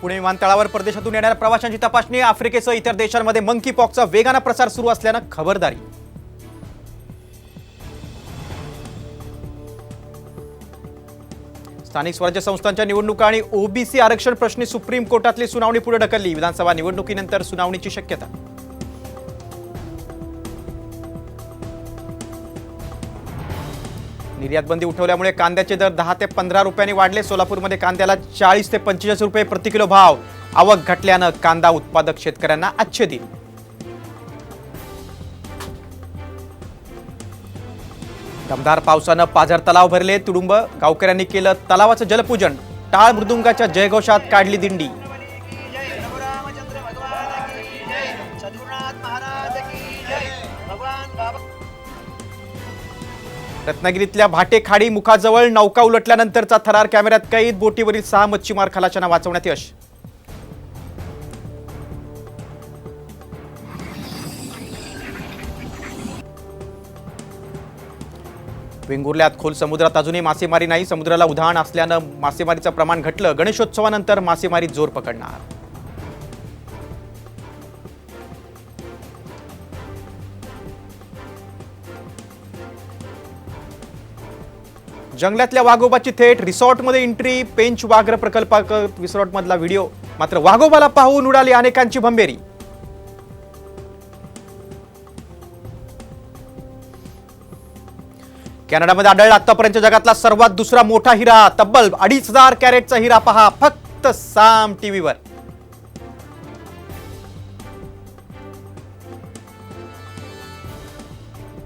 पुणे विमानतळावर परदेशातून येणाऱ्या प्रवाशांची तपासणी, आफ्रिकेसह इतर देशांमध्ये मंकी पॉक्सचा वेगाने प्रसार सुरू असल्याने खबरदारी। स्थानिक स्वराज्य संस्थांच्या निवडणुका आणि ओबीसी आरक्षण प्रश्नी सुप्रीम कोर्टातली सुनावणी पुढे ढकलली, विधानसभा निवडणुकीनंतर सुनावणीची शक्यता। निर्यात बंदी उठवल्यामुळे कांद्याचे दर 10 ते 15 रुपयांनी वाढले, सोलापूरमध्ये कांद्याला 40 ते 45 रुपये प्रति किलो भाव, आवक घटल्याने कांदा उत्पादक शेतकऱ्यांना अच्छे दिन। दमदार पावसाने पाझर तलाव भरले, तुडुंब गावकऱ्यांनी केलं तलावाचं जलपूजन, टाळ मृदुंगाच्या जयघोषात काढली दिंडी। रत्नागिरीतल्या भाटे खाडी मुखाजवळ नौका उलटल्यानंतरचा थरार कॅमेऱ्यात कैद, बोटीवरील 6 मच्छीमार खलाशांना वाचवण्यात यश। वेंगुर्ल्यात खोल समुद्रात अजूनही मासेमारी नाही, समुद्राला उधाण असल्यानं मासेमारीचं प्रमाण घटलं, गणेशोत्सवानंतर मासेमारी जोर पकडणार। जंगलातल्या वाघोबाची थेट रिसॉर्टमध्ये एंट्री, पेंच वाघ्र प्रकल्पात रिसॉर्टमधला व्हिडिओ, मात्र वाघोबाला पाहून उडाली अनेकांची भंबेरी। कॅनडामध्ये आढळला आतापर्यंत जगातला सर्वात दुसरा मोठा हिरा, तब्बल 2500 कॅरेटचा हिरा पहा फक्त साम टीव्हीवर।